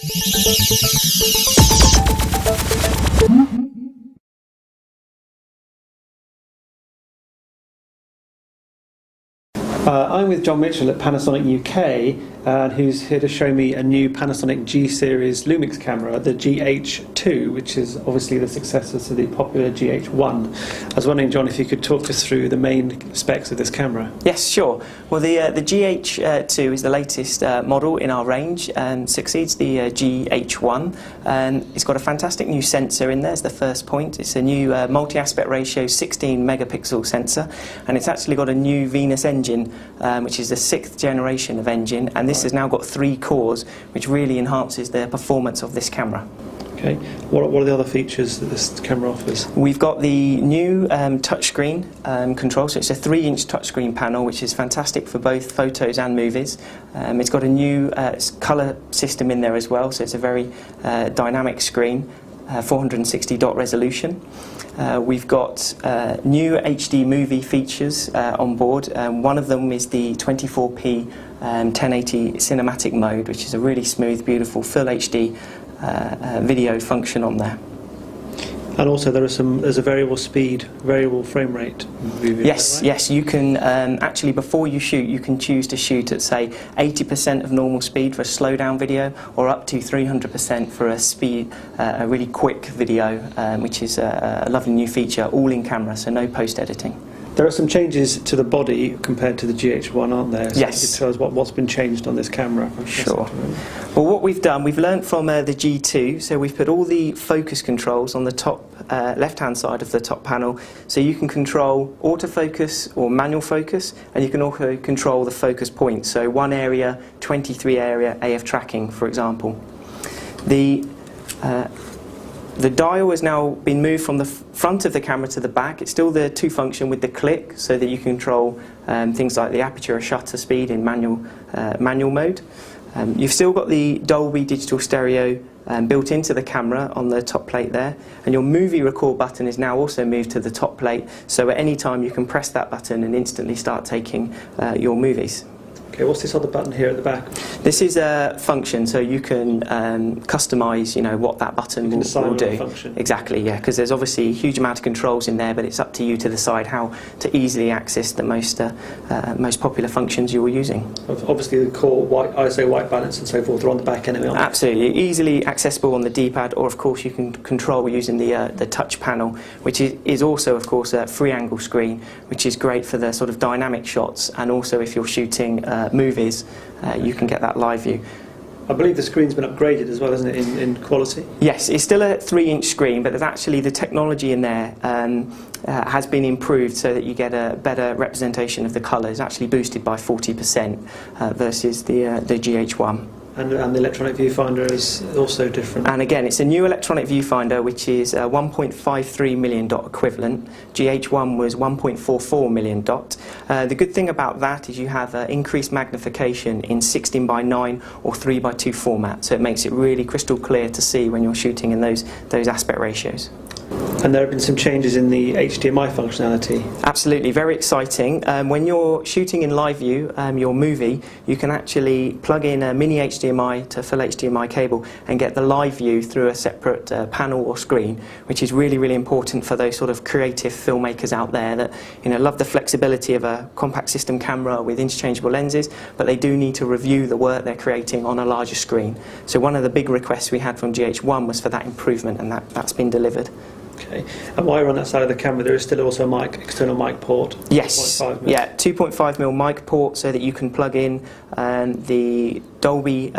I'm with John Mitchell at Panasonic UK, who's here to show me a new Panasonic G-series Lumix camera, the GH2, which is obviously the successor to the popular GH1. I was wondering, John, if you could talk us through the main specs of this camera. Yes, sure. Well, the GH2 is the latest model in our range and succeeds the GH1. It's got a fantastic new sensor in there, is the first point. It's a new multi-aspect ratio 16 megapixel sensor, and it's actually got a new Venus engine, which is the 6th generation of engine, and this has now got 3 cores, which really enhances the performance of this camera. Okay. What are the other features that this camera offers? We've got the new touchscreen control, so it's a 3-inch touchscreen panel, which is fantastic for both photos and movies. It's got a new colour system in there as well, so it's a very dynamic screen, 460 dot resolution. We've got new HD movie features on board. One of them is the 24p 1080 cinematic mode, which is a really smooth, beautiful, full HD video function on there. And also there's a variable speed, variable frame rate movie. Yes, right? yes, you can actually, before you shoot, you can choose to shoot at, say, 80% of normal speed for a slow down video, or up to 300% for a really quick video, which is a lovely new feature, all in camera, so no post-editing. There are some changes to the body compared to the GH1, aren't there? So yes. Can you tell us what's been changed on this camera? Sure. Well, what we've done, we've learnt from the G2, so we've put all the focus controls on the top left-hand side of the top panel, so you can control autofocus or manual focus, and you can also control the focus point, so 1 area, 23 area AF tracking, for example. The dial has now been moved from the front of the camera to the back. It's still the 2 function with the click, so that you can control things like the aperture or shutter speed in manual mode. You've still got the Dolby digital stereo built into the camera on the top plate there, and your movie record button is now also moved to the top plate, so at any time you can press that button and instantly start taking your movies. Okay, what's this other button here at the back? This is a function, so you can customise, what that button will do. Function. Exactly, yeah, because there's obviously a huge amount of controls in there, but it's up to you to decide how to easily access the most popular functions you're using. Obviously, the core ISO white balance and so forth are on the back anyway. Absolutely, easily accessible on the D-pad, or of course you can control using the touch panel, which is also, of course, a 3-angle screen, which is great for the sort of dynamic shots, and also if you're shooting movies, you can get that live view. I believe the screen's been upgraded as well, isn't it, in quality? Yes, it's still a 3-inch screen, but there's actually the technology in there has been improved so that you get a better representation of the colours, actually boosted by 40% versus the GH1. And the electronic viewfinder is also different. And again, it's a new electronic viewfinder, which is 1.53 million dot equivalent. GH1 was 1.44 million dot. The good thing about that is you have increased magnification in 16:9 or 3:2 format, so it makes it really crystal clear to see when you're shooting in those aspect ratios. And there have been some changes in the HDMI functionality. Absolutely, very exciting. When you're shooting in live view, your movie, you can actually plug in a mini HDMI to full HDMI cable and get the live view through a separate panel or screen, which is really, really important for those sort of creative filmmakers out there that love the flexibility of a compact system camera with interchangeable lenses, but they do need to review the work they're creating on a larger screen. So one of the big requests we had from GH1 was for that improvement, and that's been delivered. Okay. And while you're on that side of the camera, there is still also a external mic port. Yes, 2.5mm. yeah, 2.5mm mic port, so that you can plug in the Dolby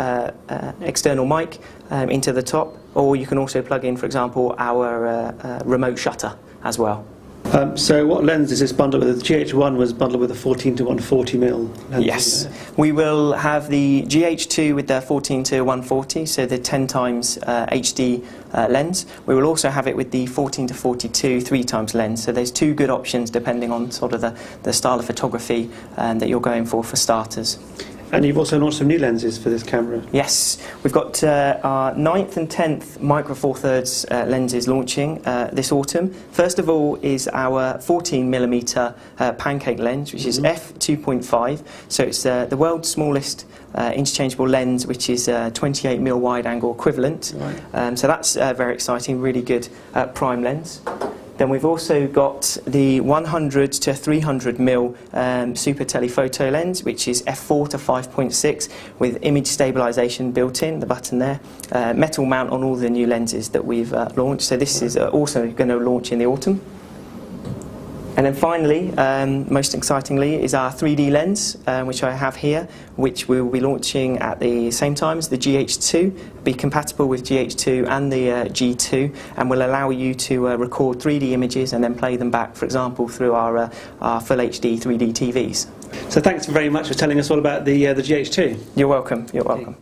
external mic into the top, or you can also plug in, for example, our remote shutter as well. So what lens is this bundled with? The GH1 was bundled with a 14-to-140mm lens. Yes, we will have the GH2 with the 14-to-140, so the 10 times HD lens. We will also have it with the 14-to-42 3 times lens, so there's 2 good options depending on sort of the style of photography that you're going for starters. And you've also launched some new lenses for this camera. Yes, we've got our 9th and 10th micro four thirds lenses launching this autumn. First of all is our 14mm pancake lens, which is f2.5. So it's the world's smallest interchangeable lens, which is 28mm wide angle equivalent. Right. So that's very exciting, really good prime lens. Then we've also got the 100 to 300mm super telephoto lens, which is f4 to 5.6 with image stabilisation built in, the button there. Metal mount on all the new lenses that we've launched. So this is also going to launch in the autumn. And then finally, most excitingly, is our 3D lens, which I have here, which we will be launching at the same time as the GH2, be compatible with GH2 and the G2, and will allow you to record 3D images and then play them back, for example, through our full HD 3D TVs. So thanks very much for telling us all about the GH2. You're welcome. You're welcome.